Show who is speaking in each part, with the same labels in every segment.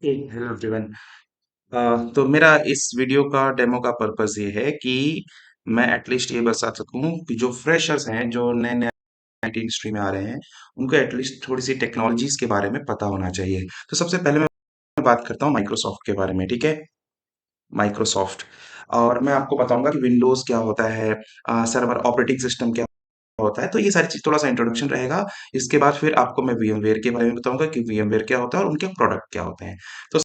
Speaker 1: Hello everyone. तो मेरा इस वीडियो का डेमो का पर्पस ये है कि मैं एटलीस्ट ये बता सकूं कि जो फ्रेशर्स हैं जो नए नए आईटी इंडस्ट्री में आ रहे हैं उनको एटलीस्ट थोड़ी सी टेक्नोलॉजीज के बारे में पता होना चाहिए। तो सबसे पहले मैं बात करता हूँ माइक्रोसॉफ्ट के बारे में, ठीक है। माइक्रोसॉफ्ट, और मैं आपको बताऊंगा कि विंडोज क्या होता है, सर्वर ऑपरेटिंग सिस्टम क्या होता है। तो ये सारी चीज थोड़ा सा इंट्रोडक्शन रहेगा। इसके बाद फिर आपको मैं वीएमवेयर के बारे में बताऊंगा कि वीएमवेयर क्या होता है और उनके प्रोडक्ट क्या होते हैं। तो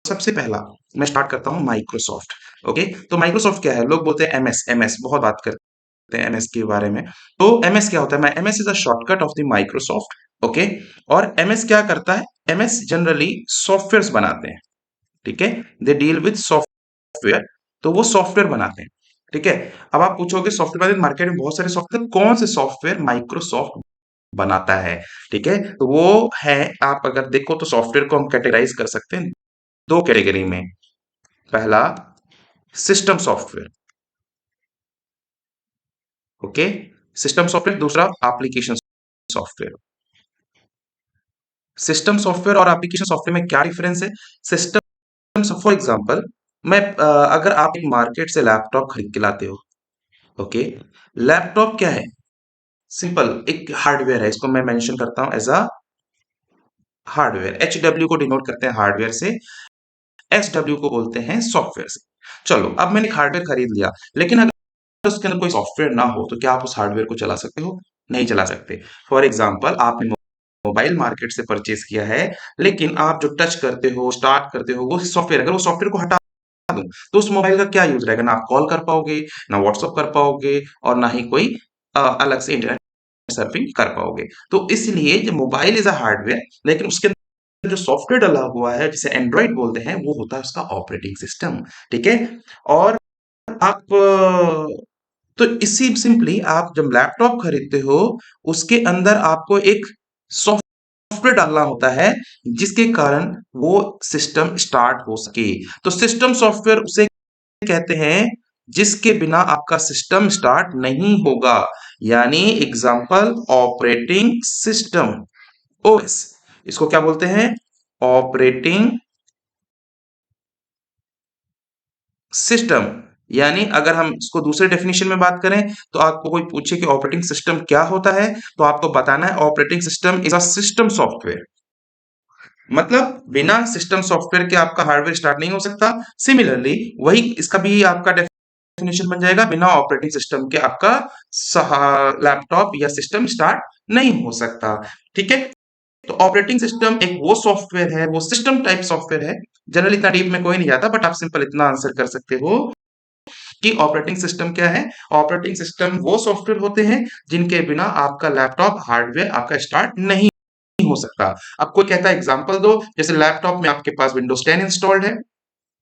Speaker 1: सबसे पहला मैं स्टार्ट करता हूँ माइक्रोसॉफ्ट। ओके, तो माइक्रोसॉफ्ट क्या है? लोग बोलते हैं एमएस, एमएस बहुत बात करते हैं एमएस के बारे में। तो एमएस क्या होता है? MS is a shortcut of the Microsoft. Okay, और एमएस क्या करता है? एमएस जनरली सॉफ्टवेयर बनाते हैं, ठीक है। दे डील विद सॉफ्टवेयर, तो वो सॉफ्टवेयर बनाते हैं, ठीक है। अब आप पूछोगे सॉफ्टवेयर मार्केट में बहुत सारे सॉफ्टवेयर, कौन से सॉफ्टवेयर माइक्रोसॉफ्ट बनाता है? ठीक है, तो वो है, आप अगर देखो तो सॉफ्टवेयर को हम कैटेगराइज कर सकते हैं दो कैटेगरी में। पहला system software, okay, system software. दूसरा एप्लीकेशन सॉफ्टवेयर। सिस्टम सॉफ्टवेयर और एप्लीकेशन सॉफ्टवेयर में क्या डिफरेंस है? सिस्टम, फॉर एग्जांपल, अगर आप एक मार्केट से लैपटॉप खरीद के लाते हो, ओके, लैपटॉप क्या है? सिंपल एक हार्डवेयर है, इसको मैं मेंशन करता हूं as a hardware. H W को डिनोट करते हैं हार्डवेयर से, एस डब्ल्यू को बोलते हैं सॉफ्टवेयर से। चलो, अब मैंने एक हार्डवेयर खरीद लिया, लेकिन अगर उसके अंदर कोई सॉफ्टवेयर ना हो तो क्या आप उस हार्डवेयर को चला सकते हो? नहीं चला सकते। फॉर एग्जाम्पल, आपने मोबाइल मार्केट से परचेज किया है, लेकिन आप जो टच करते हो, स्टार्ट करते हो, वो सॉफ्टवेयर, अगर वो सॉफ्टवेयर को हटा दूं तो उस मोबाइल का क्या यूज रहेगा? ना आप कॉल कर पाओगे, ना व्हाट्सअप कर पाओगे, और ना ही कोई अलग से इंटरनेट सर्फिंग कर पाओगे। तो इसलिए जो मोबाइल इज अ हार्डवेयर, लेकिन उसके अंदर जो सॉफ्टवेयर डला हुआ है जिसे एंड्रॉइड बोलते हैं, वो होता है उसका ऑपरेटिंग सिस्टम, ठीक है। और आप तो इसी सिंपली आप जब लैपटॉप खरीदते हो, उसके अंदर आपको एक सॉफ्टवेयर डालना होता है जिसके कारण वो सिस्टम स्टार्ट हो सके। तो सिस्टम सॉफ्टवेयर उसे कहते हैं जिसके बिना आपका सिस्टम स्टार्ट नहीं होगा। यानी एग्जांपल, ऑपरेटिंग सिस्टम, ओएस, इसको क्या बोलते हैं? Operating system. यानी अगर हम इसको दूसरे डेफिनेशन में बात करें, तो आपको कोई पूछे कि ऑपरेटिंग सिस्टम क्या होता है, तो आपको बताना है operating system is a system software. मतलब बिना सिस्टम सॉफ्टवेयर के आपका हार्डवेयर स्टार्ट नहीं हो सकता। सिमिलरली वही इसका भी आपका डेफिनेशन बन जाएगा, बिना ऑपरेटिंग सिस्टम के आपका लैपटॉप या सिस्टम स्टार्ट नहीं हो सकता, ठीक है। तो ऑपरेटिंग सिस्टम एक वो सॉफ्टवेयर है, वो सिस्टम टाइप सॉफ्टवेयर है। जनरली इतना डीप में कोई नहीं जाता, बट आप सिंपल इतना आंसर कर सकते हो कि ऑपरेटिंग सिस्टम क्या है। ऑपरेटिंग सिस्टम वो सॉफ्टवेयर होते हैं जिनके बिना आपका लैपटॉप हार्डवेयर आपका स्टार्ट नहीं हो सकता। अब कोई कहता है एग्जांपल दो, जैसे लैपटॉप में आपके पास विंडोज 10 इंस्टॉल्ड है,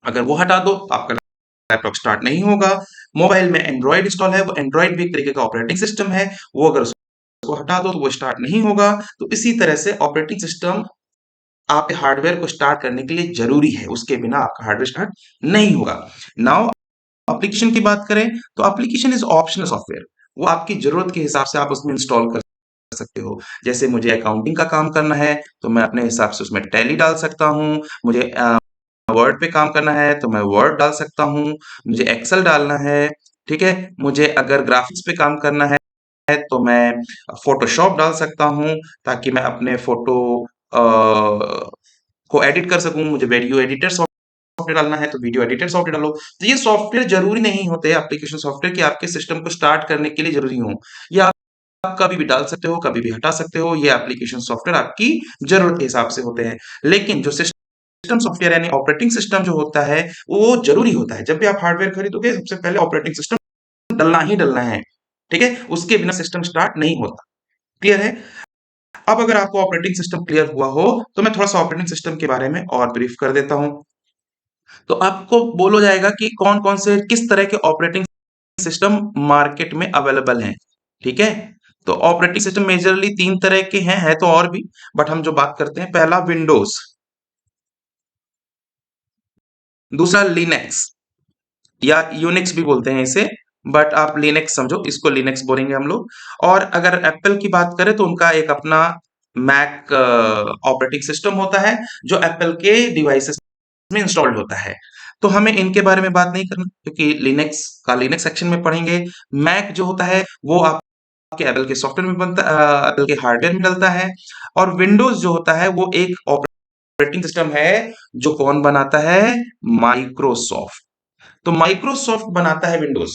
Speaker 1: अगर वो हटा दो तो आपका लैपटॉप स्टार्ट नहीं होगा। मोबाइल में एंड्रॉइड इंस्टॉल है, वो एंड्रॉइड भी एक तरीके का ऑपरेटिंग सिस्टम है, वो अगर उसको हटा दो तो वो स्टार्ट नहीं होगा। तो इसी तरह से ऑपरेटिंग सिस्टम आपके हार्डवेयर को स्टार्ट करने के लिए जरूरी है, उसके बिना आपका हार्डवेयर स्टार्ट नहीं होगा। नाउ एप्लीकेशन की बात करें, तो एप्लीकेशन इज ऑप्शनल सॉफ्टवेयर, वो आपकी जरूरत के हिसाब से आप उसमें इंस्टॉल कर सकते हो। जैसे मुझे अकाउंटिंग का काम करना है तो मैं अपने हिसाब से उसमें टैली डाल सकता हूँ। मुझे वर्ड पे काम करना है तो मैं वर्ड डाल सकता हूँ। मुझे एक्सेल डालना है, ठीक है। मुझे अगर ग्राफिक्स पे काम करना है तो मैं फोटोशॉप डाल सकता हूँ, ताकि मैं अपने फोटो को एडिट कर सकूं। मुझे वीडियो एडिटर सॉफ्टवेयर डालना है तो वीडियो एडिटर सॉफ्टवेयर डालो। तो ये सॉफ्टवेयर जरूरी नहीं होते एप्लीकेशन सॉफ्टवेयर कि आपके सिस्टम को स्टार्ट करने के लिए जरूरी हो। ये आप कभी भी डाल सकते हो, कभी भी हटा सकते हो। ये एप्लीकेशन सॉफ्टवेयर आपकी जरूरत के हिसाब से होते हैं। लेकिन जो सिस्टम सॉफ्टवेयर यानी ऑपरेटिंग सिस्टम जो होता है, वो जरूरी होता है। जब भी आप हार्डवेयर खरीदोगे, सबसे पहले ऑपरेटिंग सिस्टम डलना ही डलना है, ठीक है। उसके बिना सिस्टम स्टार्ट नहीं होता। क्लियर है? अब अगर आपको ऑपरेटिंग सिस्टम क्लियर हुआ हो, तो मैं थोड़ा सा ऑपरेटिंग सिस्टम के बारे में और ब्रीफ कर देता हूं। तो आपको बोला जाएगा कि कौन कौन से, किस तरह के ऑपरेटिंग सिस्टम मार्केट में अवेलेबल हैं, ठीक है। तो ऑपरेटिंग सिस्टम मेजरली तीन तरह के हैं, है तो और भी, बट हम जो बात करते हैं, पहला विंडोज, दूसरा लिनक्स या यूनिक्स भी बोलते हैं इसे, बट आप लिनक्स समझो, इसको लिनक्स बोलेंगे हम लोग। और अगर एप्पल की बात करें तो उनका एक अपना मैक ऑपरेटिंग सिस्टम होता है जो एप्पल के डिवाइसेस में इंस्टॉल्ड होता है। तो हमें इनके बारे में बात नहीं करना क्योंकि लिनक्स का लिनक्स सेक्शन में पढ़ेंगे। मैक जो होता है वो आपके एप्पल के सॉफ्टवेयर में बनता एप्पल के हार्डवेयर में डलता है। और विंडोज जो होता है वो एक ऑपरेटिंग सिस्टम है जो कौन बनाता है? माइक्रोसॉफ्ट। तो माइक्रोसॉफ्ट बनाता है विंडोज।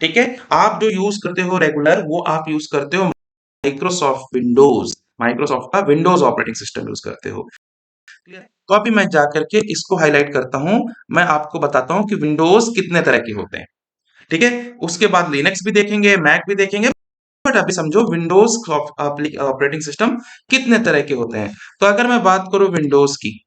Speaker 1: ठीक है, आप जो यूज करते हो रेगुलर वो आप यूज करते हो माइक्रोसॉफ्ट विंडोज। माइक्रोसॉफ्ट का विंडोज ऑपरेटिंग सिस्टम यूज करते हो। क्लियर? तो अभी मैं जाकर के इसको हाईलाइट करता हूं। मैं आपको बताता हूं कि विंडोज कितने तरह के होते हैं। ठीक है, उसके बाद लिनक्स भी देखेंगे, मैक भी देखेंगे, बट अभी समझो विंडोज ऑपरेटिंग सिस्टम कितने तरह के होते हैं। तो अगर मैं बात करूं विंडोज की,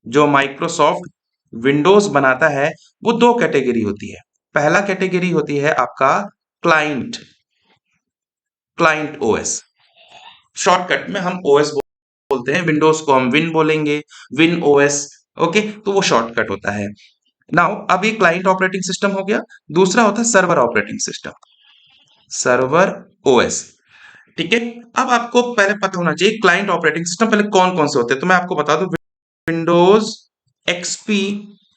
Speaker 1: जो माइक्रोसॉफ्ट विंडोज बनाता है वो दो कैटेगरी होती है। पहला कैटेगरी होती है आपका क्लाइंट, क्लाइंट ओएस। शॉर्टकट में हम ओएस बोलते हैं, विंडोज को हम विन बोलेंगे, विन ओएस। ओके, तो वो शॉर्टकट होता है। नाउ अभी क्लाइंट ऑपरेटिंग सिस्टम हो गया। दूसरा होता है server operating system, server OS. ठीक है, अब आपको पहले पता होना चाहिए क्लाइंट ऑपरेटिंग सिस्टम पहले कौन कौन से होते हैं। तो मैं आपको बता दूं, विंडोज एक्सपी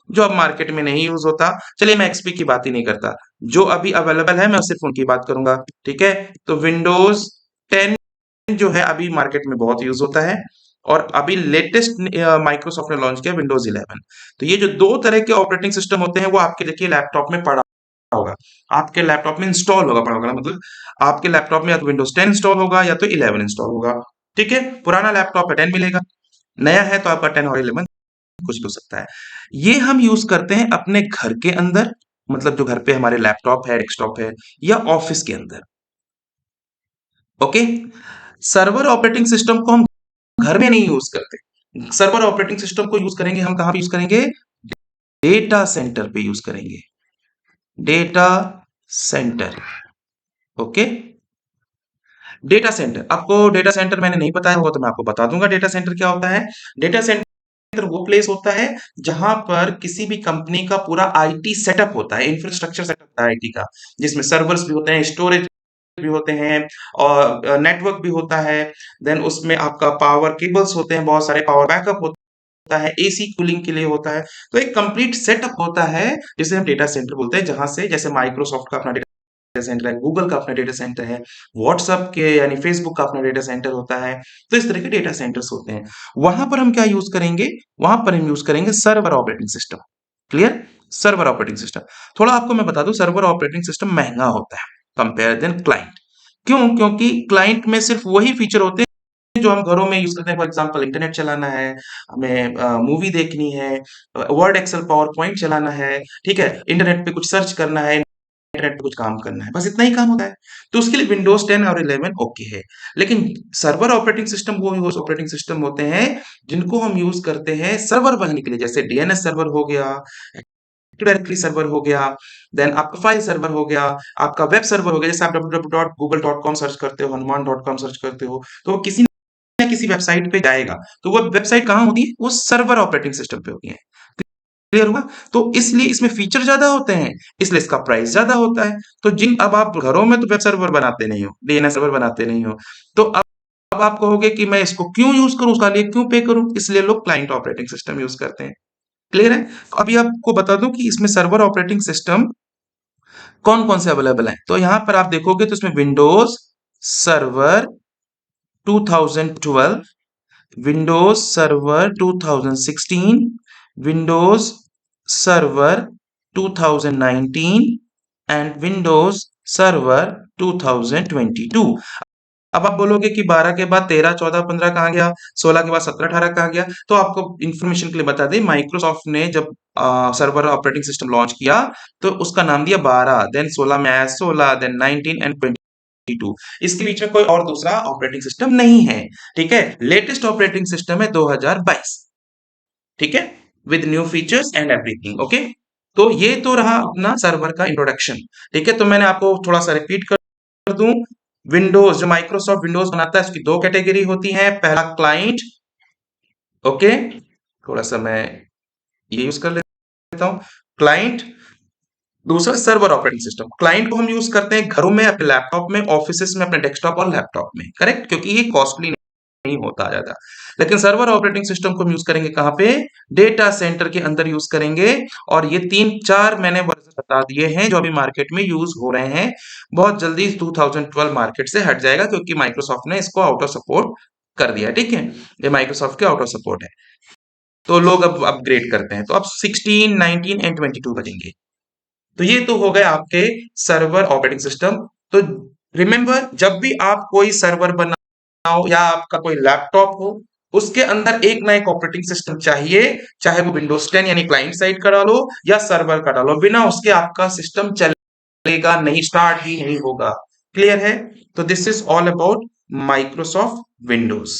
Speaker 1: जो अब मार्केट में नहीं यूज होता। चलिए मैं एक्सपी की बात ही नहीं करता, जो अभी अवेलेबल है मैं सिर्फ उनकी बात करूंगा। ठीक है, तो विंडोज 10 जो है अभी मार्केट में बहुत यूज होता है। और अभी लेटेस्ट माइक्रोसॉफ्ट ने लॉन्च किया विंडोज 11। तो ये जो दो तरह के ऑपरेटिंग सिस्टम होते हैं वो आपके देखिए लैपटॉप में पड़ा होगा, आपके लैपटॉप में इंस्टॉल होगा, पड़ा होगा मतलब आपके लैपटॉप में या तो विंडोज 10 इंस्टॉल होगा या तो 11 इंस्टॉल होगा। ठीक है, पुराना लैपटॉप है 10 मिलेगा, नया है तो आपका 10 और 11 कुछ भी हो सकता है। ये हम यूज करते हैं अपने घर के अंदर, मतलब जो घर पे हमारे लैपटॉप है, डेस्कटॉप है, या ऑफिस के अंदर। ओके, सर्वर ऑपरेटिंग सिस्टम को हम घर में नहीं यूज करते। सर्वर ऑपरेटिंग सिस्टम को यूज करेंगे हम कहां पे यूज करेंगे? डेटा सेंटर पे यूज करेंगे, data centre. Okay, data centre, आपको डेटा सेंटर मैंने नहीं बताया होगा तो मैं आपको बता दूंगा डेटा सेंटर क्या होता है। डेटा सेंटर वो प्लेस होता है जहां पर किसी भी कंपनी का पूरा आईटी सेटअप होता है, इंफ्रास्ट्रक्चर सेटअप होता है आईटी का, जिसमें सर्वर्स भी होते हैं, स्टोरेज भी होते हैं, और नेटवर्क भी होता है। देन उसमें आपका पावर केबल्स होते हैं, बहुत सारे पावर बैकअप होता है, एसी कूलिंग के लिए होता है। तो एक कंप्लीट सेटअप होता है जिसे हम डेटा सेंटर बोलते हैं, जहां से जैसे माइक्रोसॉफ्ट का अपना डेटा सेंटर है, गूगल का अपना डेटा सेंटर है, व्हाट्सएप के यानी फेसबुक का अपना डेटा सेंटर होता है। तो इस तरह के डेटा सेंटर्स होते हैं। वहां पर हम क्या यूज करेंगे? वहां पर हम यूज करेंगे server operating system. Clear? Server operating system. थोड़ा आपको मैं बता दूं, सर्वर ऑपरेटिंग सिस्टम महंगा होता है कंपेयर देन क्लाइंट। क्यों? क्योंकि क्लाइंट में सिर्फ वही फीचर होते हैं जो हम घरों में यूज करते हैं। फॉर एग्जांपल इंटरनेट चलाना है, हमें मूवी देखनी है, वर्ड एक्सेल पावर पॉइंट चलाना है, ठीक है, इंटरनेट पे कुछ सर्च करना है, इंटरनेट पे कुछ काम करना है, बस इतना ही काम होता है। तो उसके लिए विंडोज 10 और 11 ओके है। लेकिन सर्वर ऑपरेटिंग सिस्टम वो ऑपरेटिंग सिस्टम होते हैं जिनको हम यूज करते हैं सर्वर बनाने के लिए, जैसे डीएनएस सर्वर हो गया, डायरेक्टरी सर्वर हो गया, देन आपका फाइल सर्वर हो गया, आपका वेब सर्वर हो गया। जैसे आप www.google.com सर्च करते हो, हनुमान.com सर्च करते हो, तो वो किसी न किसी वेबसाइट पे जाएगा। तो वो वेबसाइट कहाँ होती है? वो सर्वर ऑपरेटिंग सिस्टम पे होती है। क्लियर हुआ? तो इसलिए इसमें फीचर ज्यादा होते हैं, इसलिए इसका प्राइस ज्यादा होता है। तो जिन अब आप घरों में तो वेब सर्वर बनाते नहीं हो, डीएनएस सर्वर बनाते नहीं हो, तो अब आप कहोगे कि मैं इसको क्यों यूज करूं, उसका लिए क्यों पे करूं? इसलिए लोग क्लाइंट ऑपरेटिंग सिस्टम यूज करते हैं। क्लियर है? तो अभी आपको बता दूं कि इसमें सर्वर ऑपरेटिंग सिस्टम कौन कौन से अवेलेबल है। तो यहां पर आप देखोगे तो इसमें Windows server 2012, Windows server 2016, Windows server 2019 and Windows server 2022। अब आप बोलोगे कि 12 के बाद 13, 14, 15 कहाँ गया, 16 के बाद 17, 18 कहाँ गया? तो आपको इंफॉर्मेशन के लिए बता दें, माइक्रोसॉफ्ट ने जब सर्वर ऑपरेटिंग सिस्टम लॉन्च किया तो उसका नाम दिया 12, देन 16 में आया 16, देन 19 एंड 22। इसके बीच में कोई और दूसरा ऑपरेटिंग सिस्टम नहीं है। ठीक है, लेटेस्ट ऑपरेटिंग सिस्टम है 2022। ठीक है, with new features and everything. Okay, तो ये तो रहा अपना सर्वर का इंट्रोडक्शन। ठीक है, तो मैंने आपको थोड़ा सा रिपीट कर दूं, विंडोज जो माइक्रोसॉफ्ट विंडोज बनाता है उसकी दो कैटेगरी होती है। पहला क्लाइंट, ओके, थोड़ा सा मैं ये यूज कर लेता हूं, क्लाइंट दूसरा सर्वर ऑपरेटिंग सिस्टम, क्लाइंट को हम यूज करते हैं घरों में, अपने लैपटॉप में, ऑफिसेस में, अपने डेस्कटॉप और लैपटॉप में, करेक्ट, क्योंकि ये कॉस्टली नहीं होता ज्यादा। लेकिन सर्वर ऑपरेटिंग सिस्टम को हम यूज करेंगे कहाँ पे? डेटा सेंटर के अंदर यूज करेंगे। और ये 3-4 मैंने वर्जन बता दिए हैं जो अभी मार्केट में यूज हो रहे हैं। बहुत जल्दी 2012 मार्केट से हट जाएगा क्योंकि माइक्रोसॉफ्ट ने इसको आउट ऑफ सपोर्ट कर दिया, ठीक है। ये माइक्रोसॉफ्ट के आउट ऑफ सपोर्ट है, तो लोग अब अपग्रेड करते हैं, तो अब 16, 19 एंड 22 बचेंगे। तो ये तो हो गए आपके सर्वर ऑपरेटिंग सिस्टम। तो रिमेंबर, जब भी आप कोई सर्वर बनाओ या आपका कोई लैपटॉप हो, उसके अंदर एक ना एक ऑपरेटिंग सिस्टम चाहिए, चाहे वो विंडोज 10 यानी क्लाइंट साइड का डालो या सर्वर का डालो, बिना उसके आपका सिस्टम चलेगा नहीं, स्टार्ट ही नहीं होगा। क्लियर है? तो this is all about Microsoft Windows.